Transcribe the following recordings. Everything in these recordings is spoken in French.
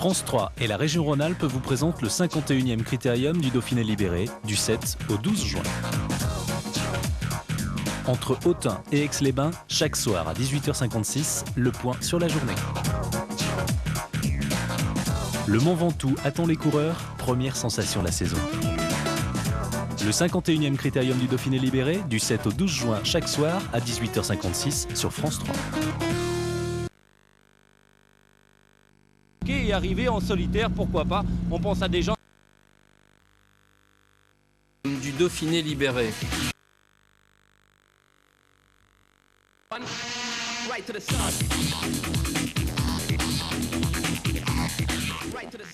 France 3 et la région Rhône-Alpes vous présentent le 51e Critérium du Dauphiné libéré du 7 au 12 juin. Entre Autun et Aix-les-Bains, chaque soir à 18h56, le point sur la journée. Le Mont Ventoux attend les coureurs, première sensation de la saison. Le 51e Critérium du Dauphiné libéré du 7 au 12 juin chaque soir à 18h56 sur France 3. Et arriver en solitaire, pourquoi pas, on pense à des gens du Dauphiné libéré.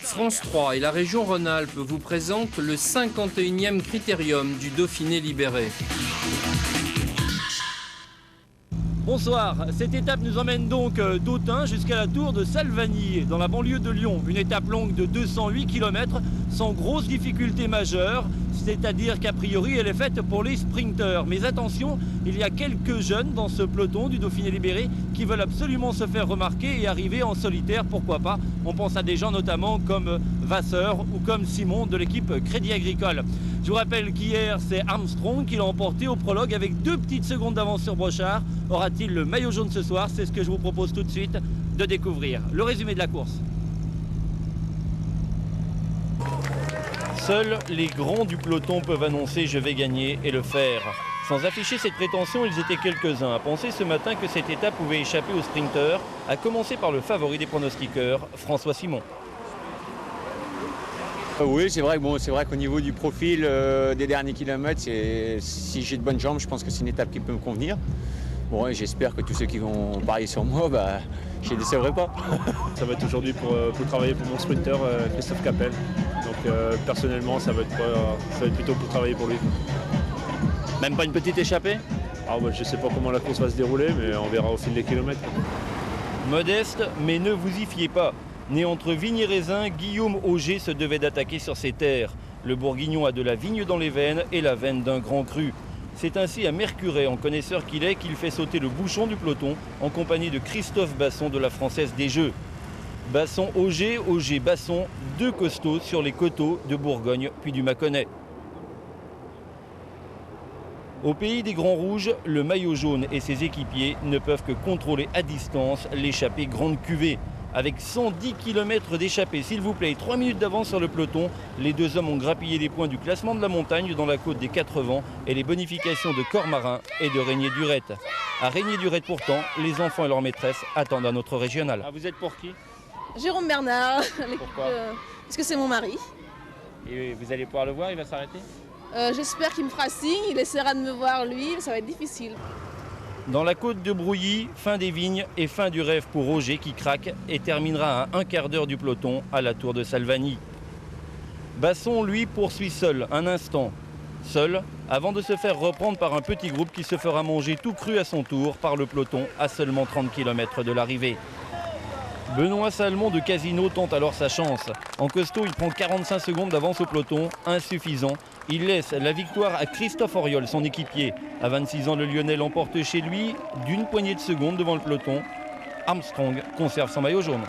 France 3 et la région Rhône-Alpes vous présentent le 51e Critérium du Dauphiné libéré. Bonsoir, cette étape nous emmène donc d'Autun jusqu'à la tour de Salvagny, dans la banlieue de Lyon. Une étape longue de 208 km, sans grosse difficulté majeure, c'est-à-dire qu'a priori elle est faite pour les sprinteurs. Mais attention, il y a quelques jeunes dans ce peloton du Dauphiné libéré qui veulent absolument se faire remarquer et arriver en solitaire, pourquoi pas. On pense à des gens notamment comme Vasseur ou comme Simon de l'équipe Crédit Agricole. Je vous rappelle qu'hier, c'est Armstrong qui l'a emporté au prologue avec 2 petites secondes d'avance sur Brochard. Aura-t-il le maillot jaune ce soir? C'est ce que je vous propose tout de suite de découvrir. Le résumé de la course. Seuls les grands du peloton peuvent annoncer « je vais gagner » et le faire. Sans afficher cette prétention, ils étaient quelques-uns à penser ce matin que cette étape pouvait échapper aux sprinteurs, à commencer par le favori des pronostiqueurs, François Simon. Oui, c'est vrai qu'au niveau du profil des derniers kilomètres, si j'ai de bonnes jambes, je pense que c'est une étape qui peut me convenir. Bon, et j'espère que tous ceux qui vont parier sur moi, je ne les décevrai pas. Ça va être aujourd'hui pour travailler pour mon sprinter, Christophe Capel. Donc personnellement, ça va être plutôt pour travailler pour lui. Même pas une petite échappée? Je ne sais pas comment la course va se dérouler, mais on verra au fil des kilomètres. Modeste, mais ne vous y fiez pas. Né entre vigne et raisin, Guillaume Auger se devait d'attaquer sur ses terres. Le Bourguignon a de la vigne dans les veines et la veine d'un grand cru. C'est ainsi à Mercurey, en connaisseur qu'il est, qu'il fait sauter le bouchon du peloton en compagnie de Christophe Basson de la Française des Jeux. Basson-Auger, Auger-Basson, 2 costauds sur les coteaux de Bourgogne puis du Mâconnais. Au pays des Grands Rouges, le maillot jaune et ses équipiers ne peuvent que contrôler à distance l'échappée grande cuvée. Avec 110 km d'échappée, s'il vous plaît, 3 minutes d'avance sur le peloton, les 2 hommes ont grappillé les points du classement de la montagne dans la côte des 4 vents et les bonifications de Cormarin et de Régnier-Durette. À Régnier-Durette pourtant, les enfants et leurs maîtresses attendent un autre régional. Vous êtes pour qui? Jérôme Bernard. Pourquoi Parce que c'est mon mari. Et vous allez pouvoir le voir, il va s'arrêter? J'espère qu'il me fera signe, il essaiera de me voir lui, ça va être difficile. Dans la côte de Brouilly, fin des vignes et fin du rêve pour Roger qui craque et terminera à un quart d'heure du peloton à la tour de Salvagny. Basson, lui, poursuit seul, un instant. Seul, avant de se faire reprendre par un petit groupe qui se fera manger tout cru à son tour par le peloton à seulement 30 km de l'arrivée. Benoît Salmon de Casino tente alors sa chance. En costaud, il prend 45 secondes d'avance au peloton, insuffisant. Il laisse la victoire à Christophe Auriol, son équipier. À 26 ans, le Lyonnais l'emporte chez lui d'une poignée de secondes devant le peloton. Armstrong conserve son maillot jaune.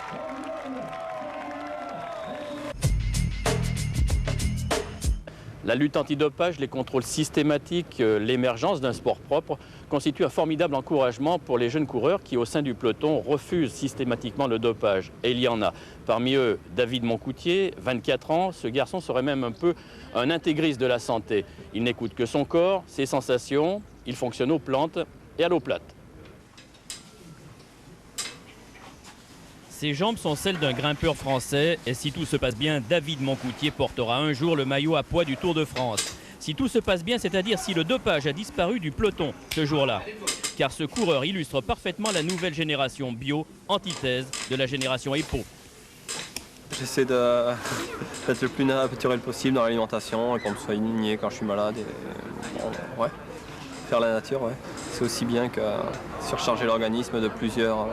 La lutte antidopage, les contrôles systématiques, l'émergence d'un sport propre constituent un formidable encouragement pour les jeunes coureurs qui, au sein du peloton, refusent systématiquement le dopage. Et il y en a. Parmi eux, David Moncoutier, 24 ans. Ce garçon serait même un peu un intégriste de la santé. Il n'écoute que son corps, ses sensations. Il fonctionne aux plantes et à l'eau plate. Ses jambes sont celles d'un grimpeur français et si tout se passe bien, David Moncoutier portera un jour le maillot à poids du Tour de France. Si tout se passe bien, c'est-à-dire si le dopage a disparu du peloton ce jour-là. Car ce coureur illustre parfaitement la nouvelle génération bio, antithèse de la génération EPO. J'essaie d'être le plus naturel possible dans l'alimentation et qu'on me soit aligné quand je suis malade. Et, faire la nature, c'est aussi bien que surcharger l'organisme de plusieurs...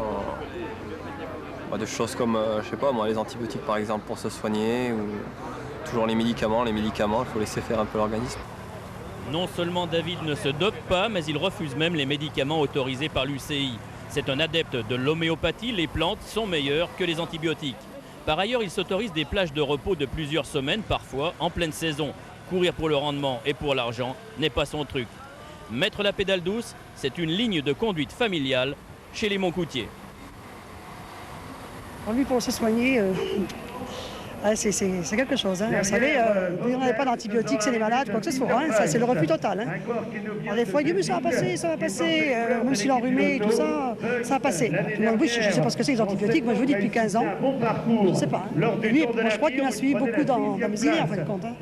de choses comme, je sais pas moi, les antibiotiques par exemple pour se soigner ou toujours les médicaments, il faut laisser faire un peu l'organisme. Non seulement David ne se dope pas, mais il refuse même les médicaments autorisés par l'UCI. C'est un adepte de l'homéopathie, les plantes sont meilleures que les antibiotiques. Par ailleurs, il s'autorise des plages de repos de plusieurs semaines, parfois en pleine saison. Courir pour le rendement et pour l'argent n'est pas son truc. Mettre la pédale douce, c'est une ligne de conduite familiale chez les Montcoutiers. Lui, pour se soigner, c'est quelque chose. Hein. Vous savez, on n'avait pas d'antibiotiques, c'est les malades, quoi que ce soit. Hein. C'est le refus total. Hein. Alors, des fois, il dit, mais ça va passer. Même s'il est enrhumé et tout ça, ça va passer. Donc, oui, je ne sais pas ce que c'est les antibiotiques. Moi, je vous dis depuis 15 ans. Je ne sais pas. Hein. Lui, moi, je crois qu'il m'a suivi beaucoup dans mes idées, en fin de compte. Hein.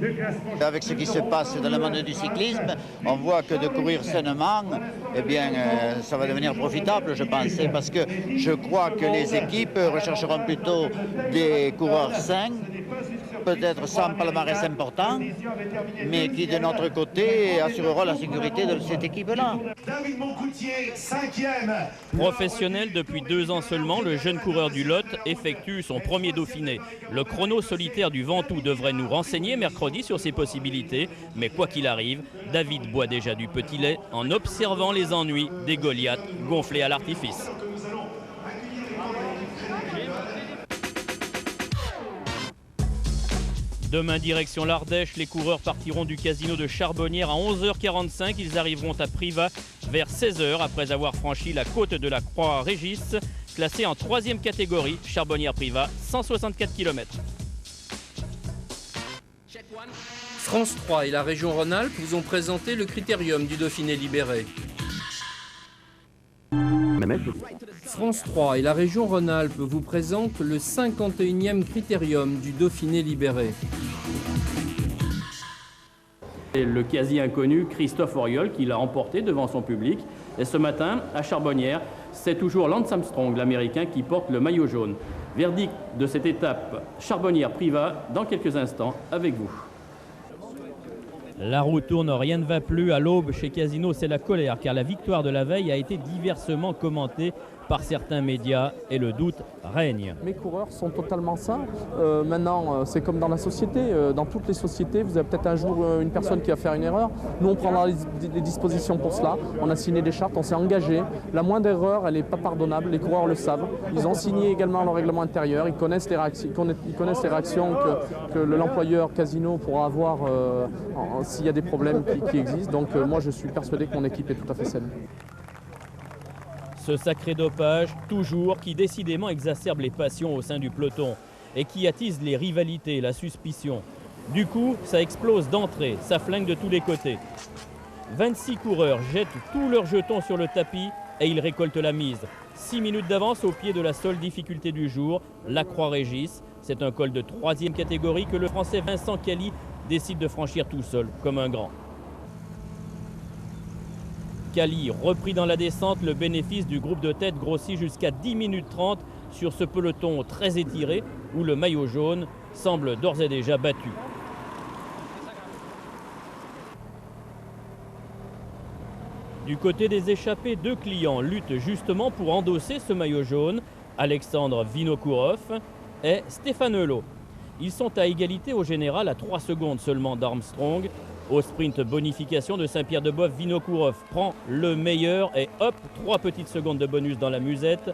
Avec ce qui se passe dans le monde du cyclisme, on voit que de courir sainement, eh bien, ça va devenir profitable, je pense. Parce que je crois que les équipes rechercheront plutôt des coureurs sains, peut-être sans palmarès important, mais qui de notre côté assurera la sécurité de cette équipe-là. David Moncoutier, 5e. Professionnel depuis 2 ans seulement, le jeune coureur du Lot effectue son premier Dauphiné. Le chrono solitaire du Ventoux devrait nous renseigner mercredi sur ses possibilités, mais quoi qu'il arrive, David boit déjà du petit lait en observant les ennuis des Goliaths gonflés à l'artifice. Demain, direction l'Ardèche, les coureurs partiront du casino de Charbonnières à 11h45. Ils arriveront à Privas vers 16h après avoir franchi la côte de la Croix-Régis, classée en 3e catégorie, Charbonnières-Privas, 164 km. France 3 et la région Rhône-Alpes vous ont présenté le critérium du Dauphiné libéré. France 3 et la région Rhône-Alpes vous présentent le 51e critérium du Dauphiné libéré. Et le quasi inconnu Christophe Auriol qui l'a remporté devant son public. Et ce matin, à Charbonnières, c'est toujours Lance Armstrong, l'Américain, qui porte le maillot jaune. Verdict de cette étape Charbonnières-Privas dans quelques instants avec vous. La roue tourne, rien ne va plus. À l'aube, chez Casino, c'est la colère, car la victoire de la veille a été diversement commentée par certains médias et le doute règne. Mes coureurs sont totalement sains. Maintenant, c'est comme dans la société. Dans toutes les sociétés, vous avez peut-être un jour une personne qui va faire une erreur. Nous, on prendra les dispositions pour cela. On a signé des chartes, on s'est engagé. La moindre erreur, elle n'est pas pardonnable. Les coureurs le savent. Ils ont signé également leur règlement intérieur. Ils connaissent les réactions que l'employeur Casino pourra avoir s'il y a des problèmes qui existent. Donc moi, je suis persuadé que mon équipe est tout à fait saine. Ce sacré dopage, toujours, qui décidément exacerbe les passions au sein du peloton et qui attise les rivalités et la suspicion. Du coup, ça explose d'entrée, ça flingue de tous les côtés. 26 coureurs jettent tous leurs jetons sur le tapis et ils récoltent la mise. 6 minutes d'avance au pied de la seule difficulté du jour, la Croix-Régis. C'est un col de 3e catégorie que le Français Vincent Cali décide de franchir tout seul, comme un grand. Cali, repris dans la descente, le bénéfice du groupe de tête grossit jusqu'à 10 minutes 30 sur ce peloton très étiré où le maillot jaune semble d'ores et déjà battu. Du côté des échappés, 2 clients luttent justement pour endosser ce maillot jaune, Alexandre Vinokourov et Stéphane Hulot. Ils sont à égalité au général à 3 secondes seulement d'Armstrong. Au sprint bonification de Saint-Pierre-de-Boeuf, Vinokourov prend le meilleur et hop, 3 petites secondes de bonus dans la musette.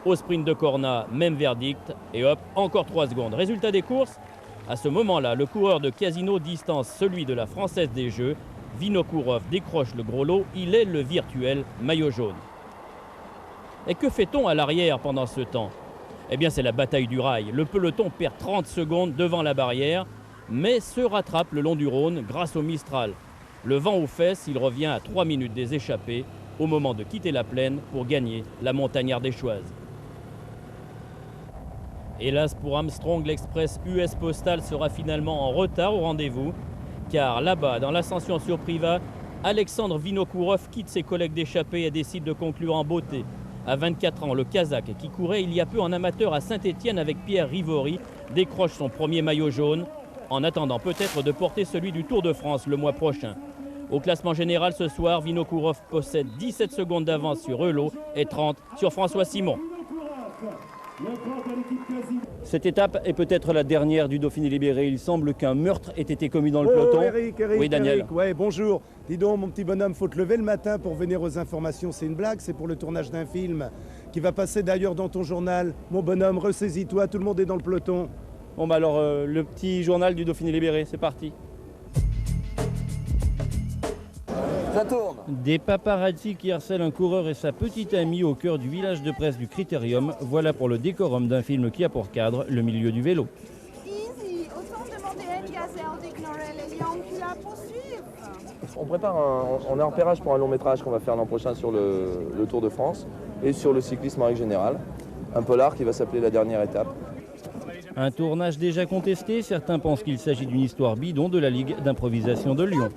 Au sprint de Corna, même verdict et hop, encore 3 secondes. Résultat des courses, à ce moment-là, le coureur de Casino distance celui de la Française des Jeux. Vinokourov décroche le gros lot, il est le virtuel maillot jaune. Et que fait-on à l'arrière pendant ce temps? Eh bien, c'est la bataille du rail. Le peloton perd 30 secondes devant la barrière, mais se rattrape le long du Rhône grâce au Mistral. Le vent aux fesses, il revient à 3 minutes des échappés au moment de quitter la plaine pour gagner la montagne ardéchoise. Hélas pour Armstrong, l'Express US Postal sera finalement en retard au rendez-vous, car là-bas, dans l'ascension sur Privas, Alexandre Vinokourov quitte ses collègues d'échappée et décide de conclure en beauté. À 24 ans, le Kazakh, qui courait il y a peu en amateur à Saint-Étienne avec Pierre Rivory, décroche son premier maillot jaune, en attendant peut-être de porter celui du Tour de France le mois prochain. Au classement général ce soir, Vinokourov possède 17 secondes d'avance sur Hulot et 30 sur François Simon. Cette étape est peut-être la dernière du Dauphiné libéré. Il semble qu'un meurtre ait été commis dans le peloton. Oui, Daniel. Eric, ouais, bonjour. Dis donc, mon petit bonhomme, faut te lever le matin pour venir aux informations. C'est une blague, c'est pour le tournage d'un film qui va passer d'ailleurs dans ton journal. Mon bonhomme, ressaisis-toi, tout le monde est dans le peloton. Bon bah alors, le petit journal du Dauphiné libéré, c'est parti. Ça tourne. Des paparazzi qui harcèlent un coureur et sa petite amie au cœur du village de presse du Critérium. Voilà pour le décorum d'un film qui a pour cadre le milieu du vélo. On prépare on est en repérage pour un long métrage qu'on va faire l'an prochain sur le Tour de France et sur le cyclisme en règle générale. Un polar qui va s'appeler La Dernière Étape. Un tournage déjà contesté, certains pensent qu'il s'agit d'une histoire bidon de la Ligue d'improvisation de Lyon.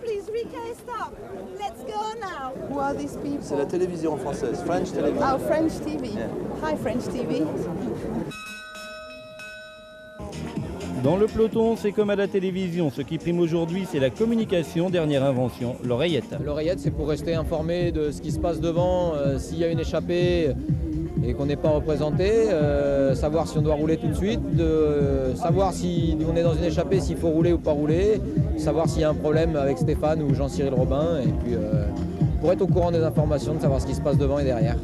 C'est la télévision française, French Television. Oh, French TV. Yeah. Hi, French TV. Dans le peloton, c'est comme à la télévision. Ce qui prime aujourd'hui, c'est la communication, dernière invention, l'oreillette. L'oreillette, c'est pour rester informé de ce qui se passe devant, s'il y a une échappée et qu'on n'est pas représenté, savoir si on doit rouler tout de suite, savoir si on est dans une échappée, s'il faut rouler ou pas rouler, savoir s'il y a un problème avec Stéphane ou Jean-Cyril Robin, et puis pour être au courant des informations, de savoir ce qui se passe devant et derrière.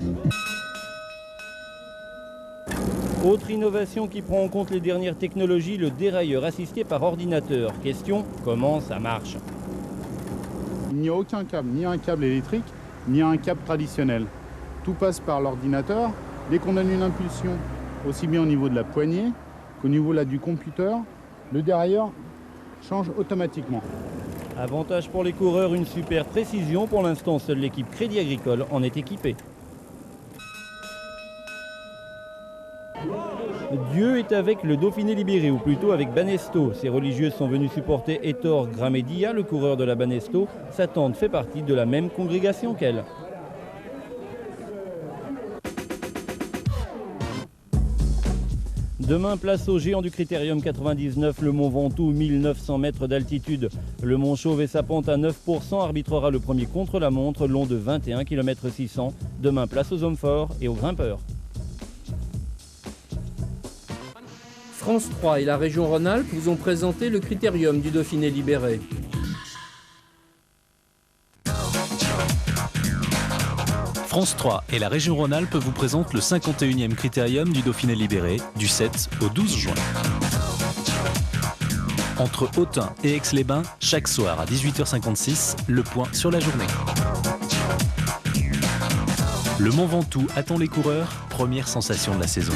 Autre innovation qui prend en compte les dernières technologies, le dérailleur assisté par ordinateur. Question, comment ça marche? Il n'y a aucun câble, ni un câble électrique, ni un câble traditionnel. Tout passe par l'ordinateur. Dès qu'on donne une impulsion, aussi bien au niveau de la poignée qu'au niveau là, du computer, le dérailleur change automatiquement. Avantage pour les coureurs, une super précision. Pour l'instant, seule l'équipe Crédit Agricole en est équipée. Dieu est avec le Dauphiné libéré, ou plutôt avec Banesto. Ces religieuses sont venues supporter Ettore Gramedia, le coureur de la Banesto. Sa tante fait partie de la même congrégation qu'elle. Demain, place au géant du Critérium 99, le Mont Ventoux, 1900 mètres d'altitude. Le Mont Chauve et sa pente à 9% arbitrera le premier contre-la-montre, long de 21 km 600. Demain, place aux hommes forts et aux grimpeurs. France 3 et la région Rhône-Alpes vous ont présenté le Critérium du Dauphiné libéré. France 3 et la région Rhône-Alpes vous présentent le 51e Critérium du Dauphiné libéré du 7 au 12 juin. Entre Autun et Aix-les-Bains, chaque soir à 18h56, le point sur la journée. Le Mont Ventoux attend les coureurs, première sensation de la saison.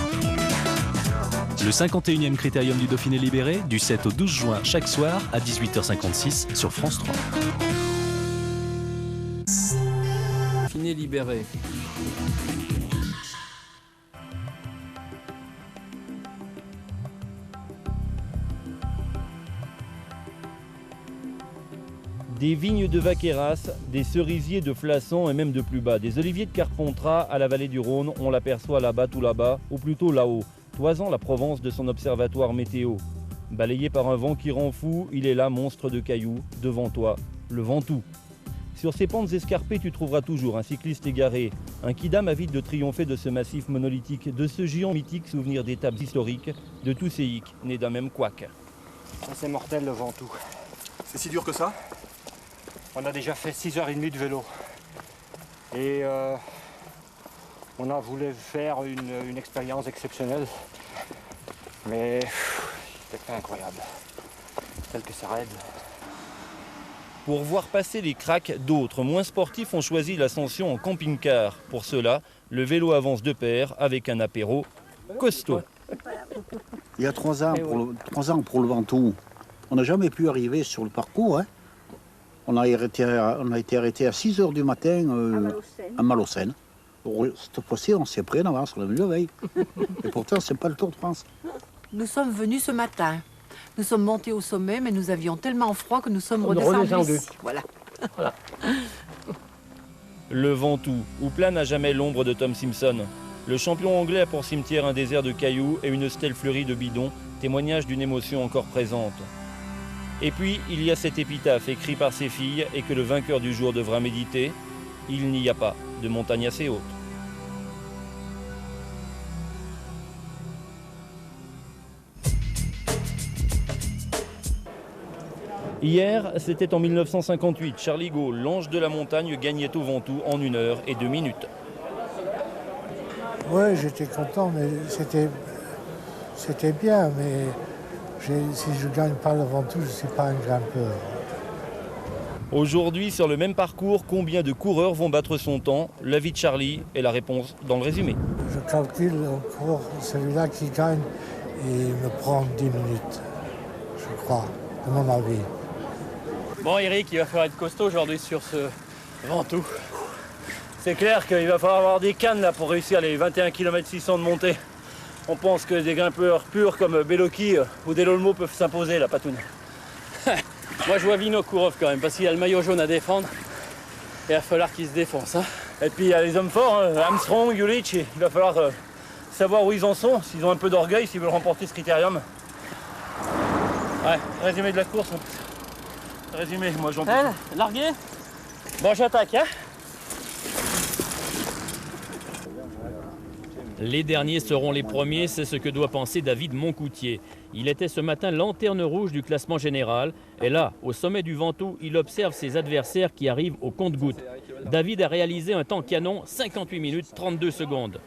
Le 51e Critérium du Dauphiné libéré du 7 au 12 juin chaque soir à 18h56 sur France 3. Dauphiné libéré. Des vignes de Vaqueras, des cerisiers de Flasson et même de plus bas, des oliviers de Carpentras à la vallée du Rhône, on l'aperçoit là-bas, tout là-bas, ou plutôt là-haut, toisant la Provence de son observatoire météo. Balayé par un vent qui rend fou, il est là, monstre de cailloux, devant toi, le Ventoux. Sur ces pentes escarpées, tu trouveras toujours un cycliste égaré, un quidam avide de triompher de ce massif monolithique, de ce géant mythique souvenir d'étapes historiques, de tous ces hicks nés d'un même couac. C'est mortel le Ventoux. C'est si dur que ça? On a déjà fait 6h30 de vélo. Et on a voulu faire une expérience exceptionnelle. Mais c'était incroyable. Tel que ça raide. Pour voir passer les cracks, d'autres, moins sportifs, ont choisi l'ascension en camping-car. Pour cela, le vélo avance de pair avec un apéro costaud. Il y a 3 ans, pour le Ventoux, on n'a jamais pu arriver sur le parcours. Hein. On a été arrêté à 6h du matin à Malocène. Cette fois-ci, on s'est pris en avance, on l'a vu la veille. Et pourtant, ce n'est pas le Tour de France. Nous sommes venus ce matin. Nous sommes montés au sommet, mais nous avions tellement froid que nous sommes redescendus ici. Voilà. Le Ventoux, où plane à jamais l'ombre de Tom Simpson. Le champion anglais a pour cimetière un désert de cailloux et une stèle fleurie de bidons, témoignage d'une émotion encore présente. Et puis, il y a cette épitaphe écrite par ses filles et que le vainqueur du jour devra méditer. Il n'y a pas de montagne assez haute. Hier, c'était en 1958. Charlie Gaulle, l'ange de la montagne, gagnait au Ventoux en 1 heure et 2 minutes. Oui, j'étais content, mais c'était bien, mais si je ne gagne pas le Ventoux, je ne suis pas un grimpeur. Aujourd'hui, sur le même parcours, combien de coureurs vont battre son temps? L'avis de Charlie et la réponse dans le résumé. Je calcule encore celui-là qui gagne, il me prend 10 minutes, je crois, à mon avis. Bon Eric, il va falloir être costaud aujourd'hui sur ce Ventoux. C'est clair qu'il va falloir avoir des cannes là pour réussir les 21 km 600 de montée. On pense que des grimpeurs purs comme Beloki ou Delolmo peuvent s'imposer, la patoune. Moi je vois Vinokourov quand même, parce qu'il a le maillot jaune à défendre. Et il va falloir qu'il se défonce. Hein. Et puis il y a les hommes forts, hein, Armstrong, Juric, il va falloir savoir où ils en sont, s'ils ont un peu d'orgueil, s'ils veulent remporter ce critérium. Ouais, résumé de la course. Résumé, moi j'en peux. Largué. Bon, j'attaque, hein. Les derniers seront les premiers, c'est ce que doit penser David Moncoutier. Il était ce matin lanterne rouge du classement général. Et là, au sommet du Ventoux, il observe ses adversaires qui arrivent au compte-gouttes. David a réalisé un temps canon, 58 minutes 32 secondes.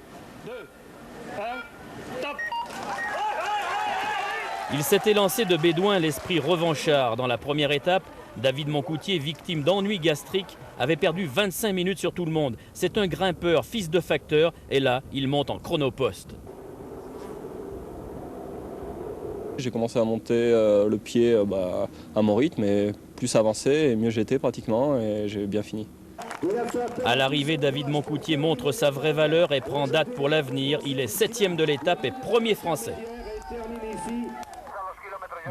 Il s'était lancé de bédouin l'esprit revanchard. Dans la première étape, David Moncoutier, victime d'ennuis gastriques, avait perdu 25 minutes sur tout le monde. C'est un grimpeur, fils de facteur, et là, il monte en chronopost. J'ai commencé à monter le pied à mon rythme, et plus avancé, et mieux j'étais pratiquement, et j'ai bien fini. À l'arrivée, David Moncoutier montre sa vraie valeur et prend date pour l'avenir. Il est 7e de l'étape et premier français.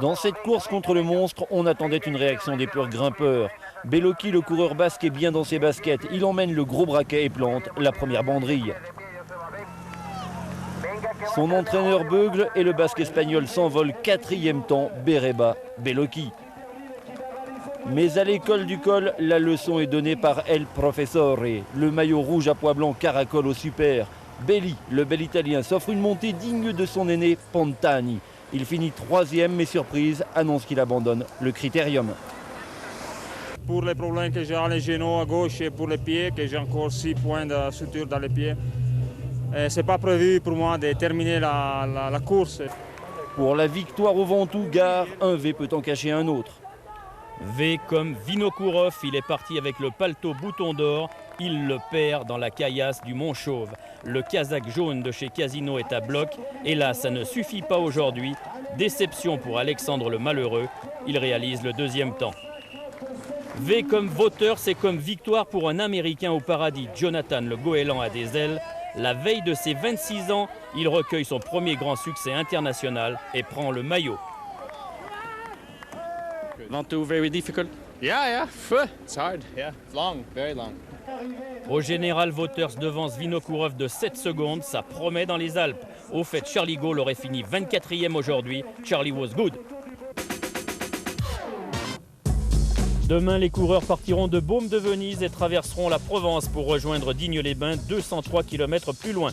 Dans cette course contre le monstre, on attendait une réaction des purs grimpeurs. Beloki, le coureur basque, est bien dans ses baskets. Il emmène le gros braquet et plante la première banderille. Son entraîneur beugle et le basque espagnol s'envole, 4e temps, Bereba, Beloki. Mais à l'école du col, la leçon est donnée par El Professore. Le maillot rouge à pois blanc caracole au super. Belli, le bel italien, s'offre une montée digne de son aîné Pantani. Il finit 3e, mais surprise, annonce qu'il abandonne le critérium. Pour les problèmes que j'ai à les genoux à gauche et pour les pieds, que j'ai encore 6 points de suture dans les pieds, ce n'est pas prévu pour moi de terminer la course. Pour la victoire au Ventoux, gare, un V peut en cacher un autre. V comme Vinokourov, il est parti avec le paletot bouton d'or. Il le perd dans la caillasse du Mont Chauve. Le Kazakh jaune de chez Casino est à bloc. Et là, ça ne suffit pas aujourd'hui. Déception pour Alexandre le Malheureux. Il réalise le 2e temps. V comme Vauteur, c'est comme victoire pour un Américain au paradis. Jonathan le Goéland a des ailes. La veille de ses 26 ans, il recueille son premier grand succès international et prend le maillot. Ventoux, very difficult. Yeah, it's hard. Yeah, it's long, very long. Au général, Vauters devance Vinokourov de 7 secondes. Ça promet dans les Alpes. Au fait, Charlie Gaulle aurait fini 24e aujourd'hui. Charlie was good. Demain, les coureurs partiront de Baume de Venise et traverseront la Provence pour rejoindre Digne-les-Bains, 203 km plus loin.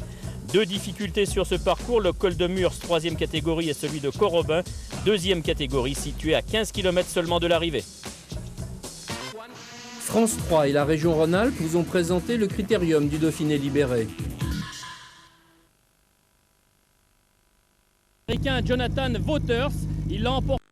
2 difficultés sur ce parcours, le col de Murs, 3e catégorie, et celui de Corobin, 2e catégorie, situé à 15 km seulement de l'arrivée. France 3 et la région Rhône-Alpes vous ont présenté le critérium du Dauphiné libéré. L'Américain Jonathan Vauters, il l'a emporté.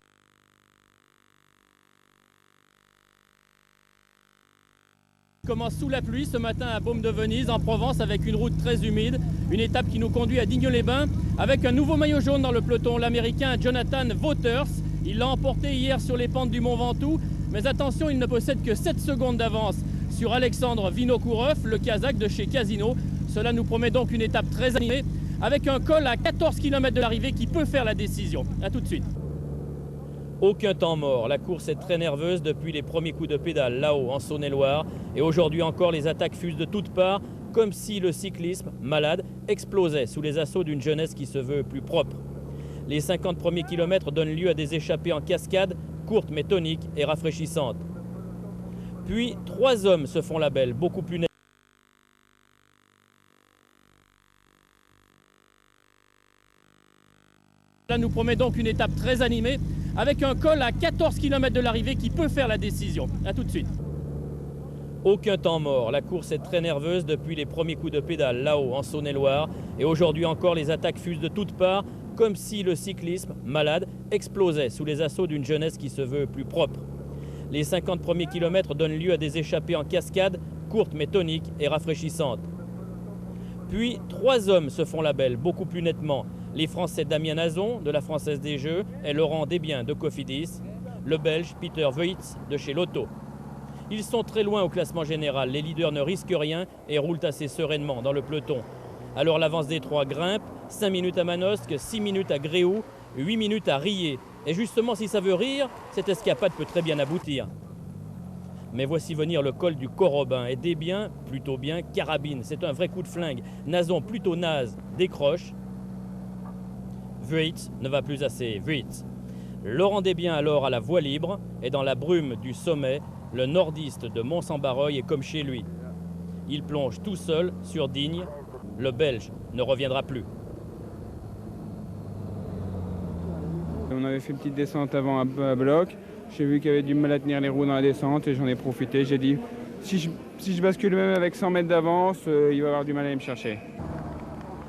Il commence sous la pluie ce matin à Baume de Venise en Provence avec une route très humide. Une étape qui nous conduit à Digne-les-Bains avec un nouveau maillot jaune dans le peloton, l'Américain Jonathan Vauters. Il l'a emporté hier sur les pentes du Mont Ventoux. Mais attention, il ne possède que 7 secondes d'avance sur Alexandre Vinokourov, le Kazakh de chez Casino. Cela nous promet donc une étape très animée avec un col à 14 km de l'arrivée qui peut faire la décision. A tout de suite. Aucun temps mort. La course est très nerveuse depuis les premiers coups de pédale là-haut en Saône-et-Loire. Et aujourd'hui encore, les attaques fusent de toutes parts, comme si le cyclisme, malade, explosait sous les assauts d'une jeunesse qui se veut plus propre. Les 50 premiers kilomètres donnent lieu à des échappées en cascade, courtes mais toniques et rafraîchissantes. Puis 3 hommes se font la belle, beaucoup plus nets. Cela nous promet donc une étape très animée avec un col à 14 km de l'arrivée qui peut faire la décision. A tout de suite. Aucun temps mort, la course est très nerveuse depuis les premiers coups de pédale là-haut en Saône-et-Loire. Et aujourd'hui encore, les attaques fusent de toutes parts, comme si le cyclisme, malade, explosait sous les assauts d'une jeunesse qui se veut plus propre. Les 50 premiers kilomètres donnent lieu à des échappées en cascade, courtes mais toniques et rafraîchissantes. Puis, 3 hommes se font la belle, beaucoup plus nettement. Les Français Damien Nazon, de la Française des Jeux, et Laurent Desbiens, de Cofidis. Le Belge Peter Weitz, de chez Lotto. Ils sont très loin au classement général. Les leaders ne risquent rien et roulent assez sereinement dans le peloton. Alors l'avance des 3 grimpe, 5 minutes à Manosque, 6 minutes à Gréoux, 8 minutes à Riez. Et justement, si ça veut rire, cette escapade peut très bien aboutir. Mais voici venir le col du Corobin et Desbiens, plutôt bien, carabine. C'est un vrai coup de flingue. Nazon, plutôt naze, décroche. Weitz ne va plus assez vite. Laurent Desbiens alors à la voie libre et dans la brume du sommet, le nordiste de Mont-Saint-Barreuil est comme chez lui. Il plonge tout seul sur Digne. Le Belge ne reviendra plus. On avait fait une petite descente avant à bloc. J'ai vu qu'il y avait du mal à tenir les roues dans la descente et j'en ai profité. J'ai dit, si je bascule même avec 100 mètres d'avance, il va avoir du mal à aller me chercher.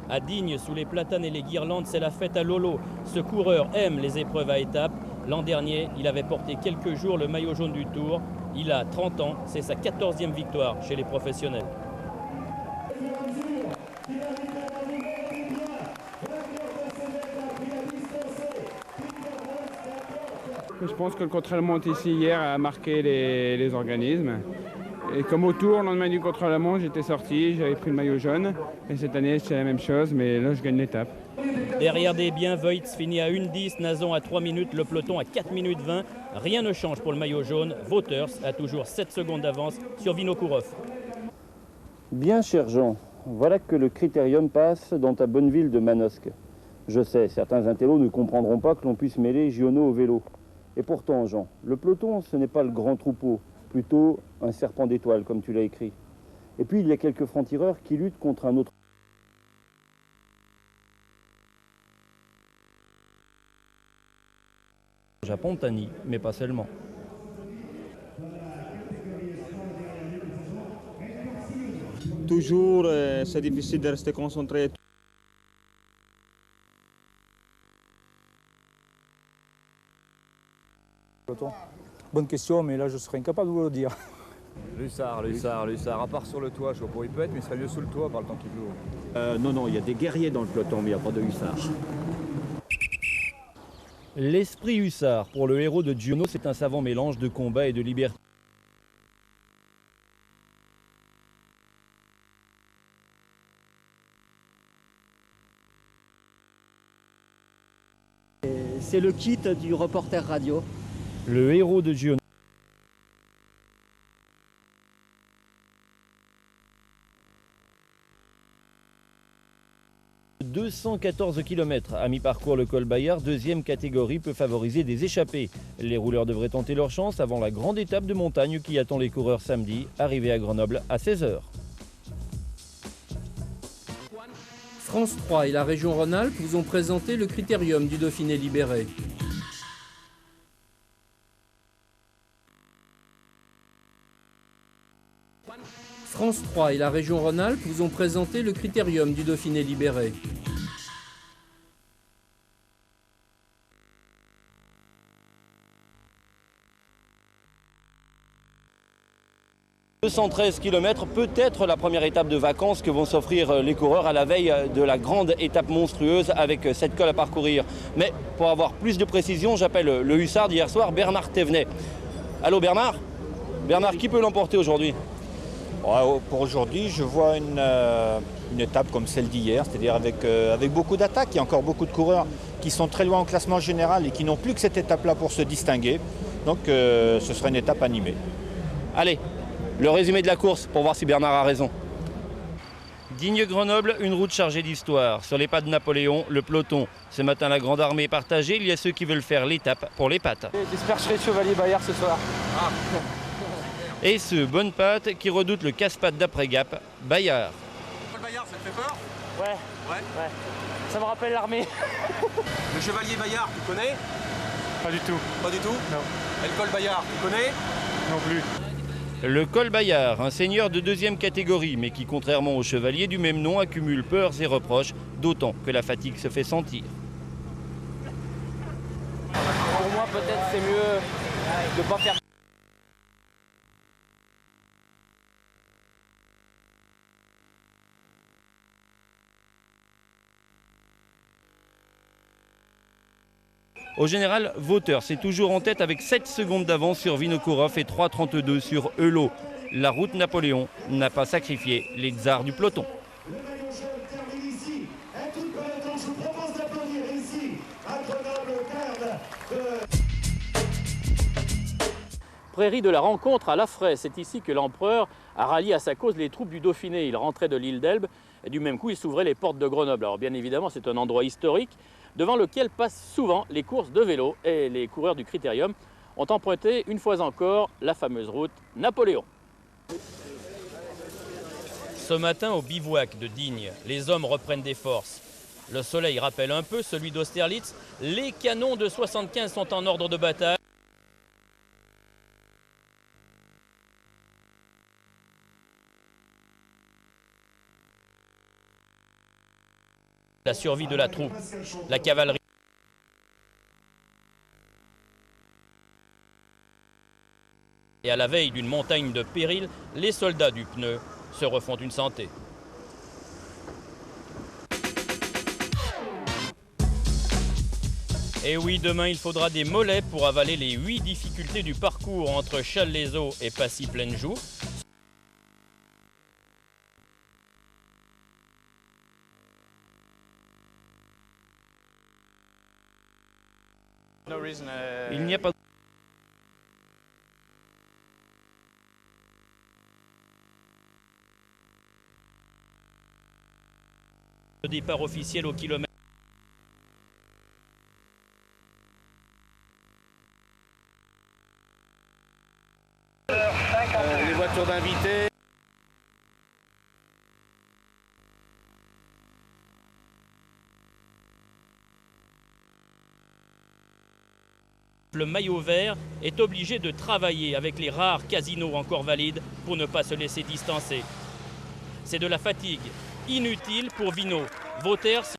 À Digne, sous les platanes et les guirlandes, c'est la fête à Lolo. Ce coureur aime les épreuves à étapes. L'an dernier, il avait porté quelques jours le maillot jaune du Tour. Il a 30 ans, c'est sa 14e victoire chez les professionnels. Je pense que le contre-la-montre ici hier a marqué les organismes. Et comme au Tour, le lendemain du contre-la-montre, j'étais sorti, j'avais pris le maillot jaune. Et cette année, c'est la même chose, mais là, je gagne l'étape. Derrière Desbiens, Weitz finit à 1:10, Nazon à 3 minutes, le peloton à 4 minutes 20. Rien ne change pour le maillot jaune. Wouters a toujours 7 secondes d'avance sur Vinokourov. Bien, cher Jean, voilà que le critérium passe dans ta bonne ville de Manosque. Je sais, certains intellos ne comprendront pas que l'on puisse mêler Giono au vélo. Et pourtant, Jean, le peloton, ce n'est pas le grand troupeau, plutôt un serpent d'étoiles, comme tu l'as écrit. Et puis, il y a quelques francs-tireurs qui luttent contre un autre. À Pontagny, mais pas seulement. Toujours, c'est difficile de rester concentré. Bonne question, mais là je serais incapable de vous le dire. Lussard, à part sur le toit, je vois pas où il peut être, mais il serait mieux sous le toit par le temps qu'il pleut. Non, il y a des guerriers dans le peloton, mais il n'y a pas de hussards. L'esprit hussard, pour le héros de Giono, c'est un savant mélange de combat et de liberté. C'est le kit du reporter radio. Le héros de Giono. « 214 km à mi-parcours le col Bayard, deuxième catégorie, peut favoriser des échappées. Les rouleurs devraient tenter leur chance avant la grande étape de montagne qui attend les coureurs samedi, arrivée à Grenoble à 16 h. France 3 et la région Rhône-Alpes vous ont présenté le critérium du Dauphiné libéré. France 3 et la région Rhône-Alpes vous ont présenté le critérium du Dauphiné libéré. « 213 km, peut-être la première étape de vacances que vont s'offrir les coureurs à la veille de la grande étape monstrueuse avec 7 cols à parcourir. Mais pour avoir plus de précision, j'appelle le hussard d'hier soir, Bernard Thévenet. Allô Bernard ? Bernard, qui peut l'emporter aujourd'hui ? Pour aujourd'hui, je vois une étape comme celle d'hier, c'est-à-dire avec beaucoup d'attaques. Il y a encore beaucoup de coureurs qui sont très loin au classement général et qui n'ont plus que cette étape-là pour se distinguer. Donc ce sera une étape animée. Allez, le résumé de la course pour voir si Bernard a raison. Digne-Grenoble, une route chargée d'histoire. Sur les pas de Napoléon, le peloton. Ce matin, la grande armée est partagée. Il y a ceux qui veulent faire l'étape pour les pattes. J'espère que je serai chevalier Bayard ce soir. Et ceux, bonnes pattes, qui redoutent le casse-pattes d'après-Gap, Bayard. Le Bayard, ça te fait peur ? Ouais. Ça me rappelle l'armée. Le chevalier Bayard, tu connais ? Pas du tout. Pas du tout ? Non. Et le col Bayard, tu connais ? Non plus. Le col Bayard, un seigneur de 2e catégorie, mais qui, contrairement aux chevaliers du même nom, accumule peurs et reproches, d'autant que la fatigue se fait sentir. Pour moi, peut-être c'est mieux de ne pas faire. Au général, Wauters est toujours en tête avec 7 secondes d'avance sur Vinokourov et 3,32 sur Eulot. La route Napoléon n'a pas sacrifié les tsars du peloton. Prairie de la Rencontre à Laffray, c'est ici que l'empereur a rallié à sa cause les troupes du Dauphiné. Il rentrait de l'île d'Elbe et du même coup il s'ouvrait les portes de Grenoble. Alors bien évidemment c'est un endroit historique devant lequel passent souvent les courses de vélo et les coureurs du Critérium ont emprunté une fois encore la fameuse route Napoléon. Ce matin au bivouac de Digne, les hommes reprennent des forces. Le soleil rappelle un peu celui d'Austerlitz. Les canons de 75 sont en ordre de bataille. La survie de la troupe, la cavalerie. Et à la veille d'une montagne de péril, les soldats du pneu se refont une santé. Et oui, demain il faudra des mollets pour avaler les 8 difficultés du parcours entre Challes-les-Eaux et Passy-Pleine-Joux. Il n'y a pas de départ officiel au kilomètre. Les voitures d'invités. Le maillot vert est obligé de travailler avec les rares casinos encore valides pour ne pas se laisser distancer. C'est de la fatigue inutile pour Vino. Wauters.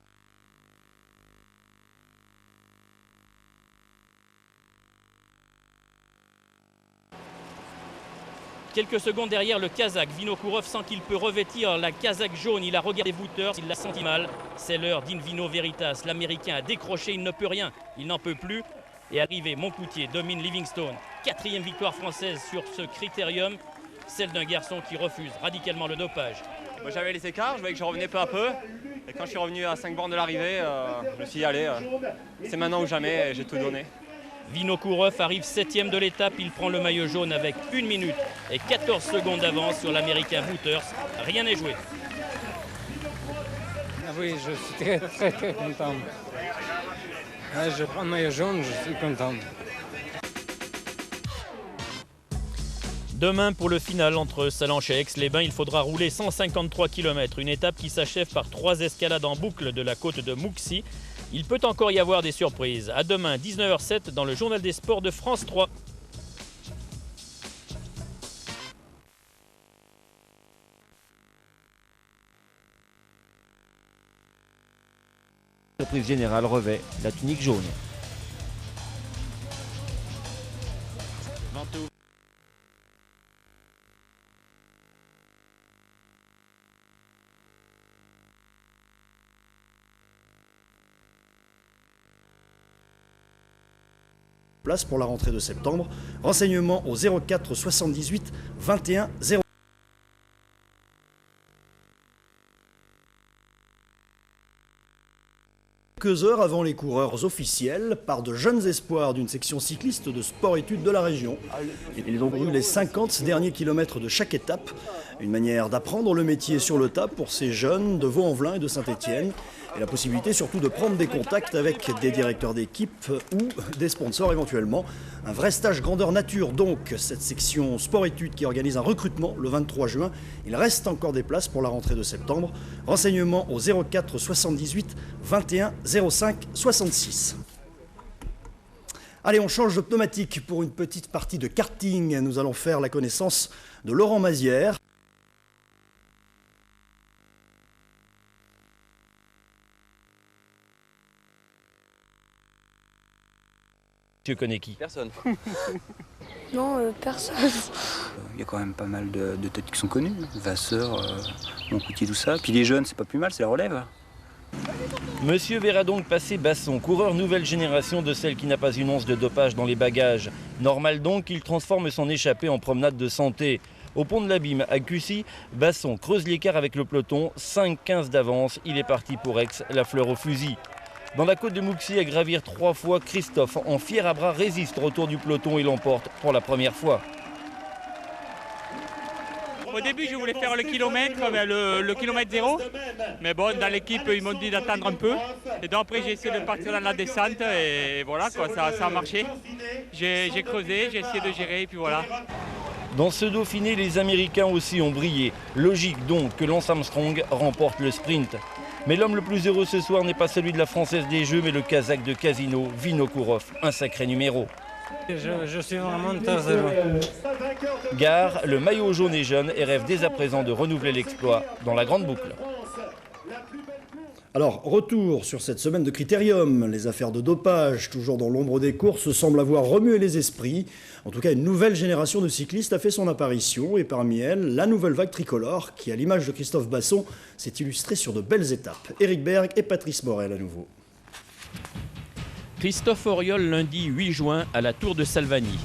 Quelques secondes derrière le Kazakh, Vinokourov sent qu'il peut revêtir la casaque jaune. Il a regardé Wauters, il l'a senti mal. C'est l'heure d'In Vino Veritas. L'Américain a décroché, il ne peut rien, il n'en peut plus. Et arrivé, Moncoutier domine Livingstone. 4e victoire française sur ce Critérium, celle d'un garçon qui refuse radicalement le dopage. Moi j'avais les écarts, je voyais que je revenais peu à peu. Et quand je suis revenu à 5 bornes de l'arrivée, je me suis dit allez, c'est maintenant ou jamais, et j'ai tout donné. Vinokourov arrive 7e de l'étape, il prend le maillot jaune avec 1 minute et 14 secondes d'avance sur l'Américain Wouters. Rien n'est joué. Ah oui, je suis très content. Je prends le maillot jaune, je suis content. Demain, pour le final entre Sallanches et Aix-les-Bains, il faudra rouler 153 km. Une étape qui s'achève par 3 escalades en boucle de la côte de Mouxy. Il peut encore y avoir des surprises. À demain, 19h07, dans le Journal des Sports de France 3. La surprise générale revêt la tunique jaune. Place pour la rentrée de septembre. Renseignements au 04 78 21 0. Quelques heures avant les coureurs officiels, par de jeunes espoirs d'une section cycliste de sport-études de la région. Ils ont couru les 50 derniers kilomètres de chaque étape. Une manière d'apprendre le métier sur le tas pour ces jeunes de Vaux-en-Velin et de Saint-Étienne. Et la possibilité surtout de prendre des contacts avec des directeurs d'équipe ou des sponsors éventuellement. Un vrai stage grandeur nature donc, cette section sport-études qui organise un recrutement le 23 juin. Il reste encore des places pour la rentrée de septembre. Renseignements au 04 78 21 05 66. Allez, on change de pneumatique pour une petite partie de karting. Nous allons faire la connaissance de Laurent Mazière. Tu connais qui? Personne. Non, personne. Il y a quand même pas mal de têtes qui sont connues. Vasseur, Moncoutier, tout ça. Puis les jeunes, c'est pas plus mal, c'est la relève. Monsieur verra donc passer Basson, coureur nouvelle génération de celle qui n'a pas une once de dopage dans les bagages. Normal donc qu'il transforme son échappée en promenade de santé. Au pont de l'Abîme, à Cussy, Basson creuse l'écart avec le peloton, 5-15 d'avance. Il est parti pour Aix, la fleur au fusil. Dans la côte de Mouxy, à gravir 3 fois, Christophe, en fier à bras, résiste au retour du peloton et l'emporte pour la première fois. Au début, je voulais faire le kilomètre 0. Mais bon, dans l'équipe, ils m'ont dit d'attendre un peu. Et donc après, j'ai essayé de partir dans la descente et voilà, quoi, ça a marché. J'ai creusé, j'ai essayé de gérer et puis voilà. Dans ce Dauphiné, les Américains aussi ont brillé. Logique donc que Lance Armstrong remporte le sprint. Mais l'homme le plus heureux ce soir n'est pas celui de la Française des Jeux, mais le Kazakh de Casino, Vinokourov, un sacré numéro. Je suis vraiment très heureux. Gare, le maillot jaune est jeune et rêve dès à présent de renouveler l'exploit dans la grande boucle. Alors, retour sur cette semaine de critérium. Les affaires de dopage, toujours dans l'ombre des courses, semblent avoir remué les esprits. En tout cas, une nouvelle génération de cyclistes a fait son apparition, et parmi elles, la nouvelle vague tricolore, qui, à l'image de Christophe Basson, s'est illustrée sur de belles étapes. Éric Berg et Patrice Morel à nouveau. Christophe Auriol lundi 8 juin à la Tour de Salvagny.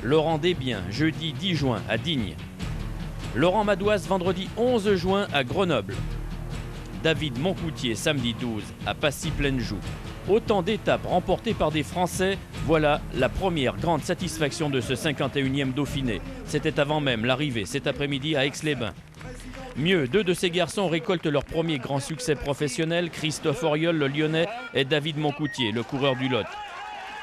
Laurent Desbiens jeudi 10 juin à Digne. Laurent Madoise vendredi 11 juin à Grenoble. David Moncoutier samedi 12 à Passy-Plaine-Joux. Autant d'étapes remportées par des Français, voilà la première grande satisfaction de ce 51e Dauphiné. C'était avant même l'arrivée cet après-midi à Aix-les-Bains. Mieux, 2 de ces garçons récoltent leur premier grand succès professionnel, Christophe Auriol, le Lyonnais, et David Moncoutier, le coureur du Lot.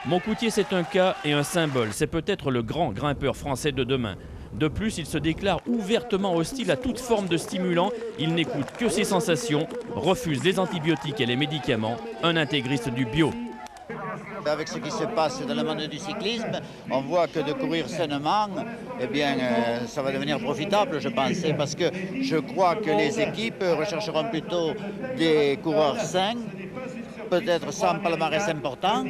Moncoutier, c'est un cas et un symbole, c'est peut-être le grand grimpeur français de demain. De plus, il se déclare ouvertement hostile à toute forme de stimulant, il n'écoute que ses sensations, refuse les antibiotiques et les médicaments, un intégriste du bio. Avec ce qui se passe dans le monde du cyclisme, on voit que de courir sainement, eh bien, ça va devenir profitable, je pense, parce que je crois que les équipes rechercheront plutôt des coureurs sains, peut-être sans palmarès important,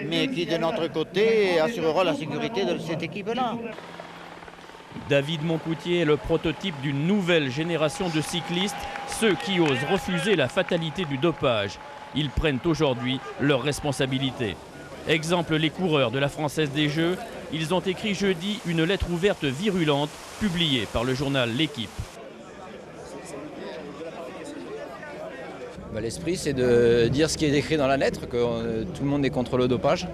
mais qui, de notre côté, assureront la sécurité de cette équipe-là. David Moncoutier est le prototype d'une nouvelle génération de cyclistes, ceux qui osent refuser la fatalité du dopage. Ils prennent aujourd'hui leurs responsabilités. Exemple, les coureurs de la Française des Jeux, ils ont écrit jeudi une lettre ouverte virulente, publiée par le journal L'Équipe. L'esprit, c'est de dire ce qui est décrit dans la lettre, que tout le monde est contre le dopage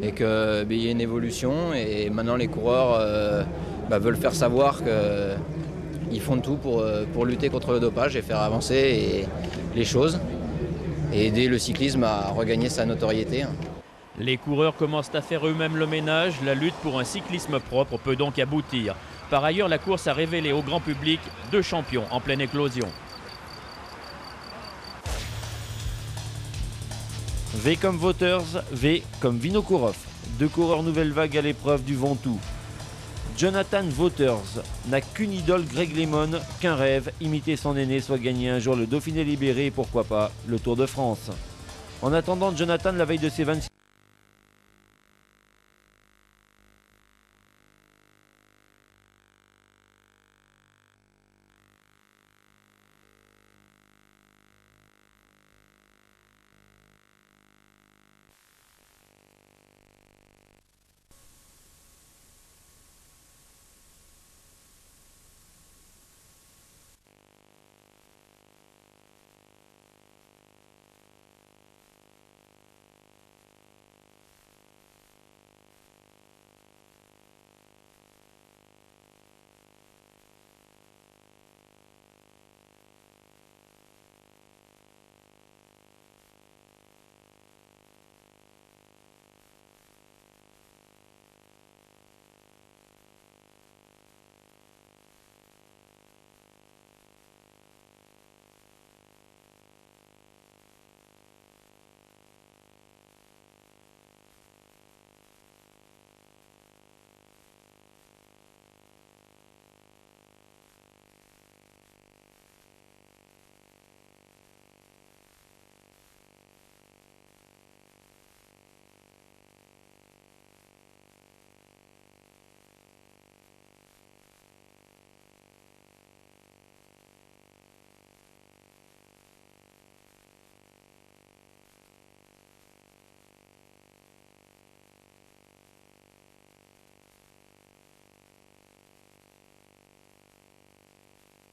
et qu'il y a une évolution. Et maintenant, les coureurs veulent faire savoir qu'ils font tout pour lutter contre le dopage et faire avancer les choses et aider le cyclisme à regagner sa notoriété. Les coureurs commencent à faire eux-mêmes le ménage. La lutte pour un cyclisme propre peut donc aboutir. Par ailleurs, la course a révélé au grand public 2 champions en pleine éclosion. V comme Voters, V comme Vinokourov. 2 coureurs nouvelle vague à l'épreuve du Ventoux. Jonathan Voters n'a qu'une idole, Greg LeMond, qu'un rêve, imiter son aîné, soit gagner un jour le Dauphiné libéré et pourquoi pas le Tour de France. En attendant, Jonathan, la veille de ses 26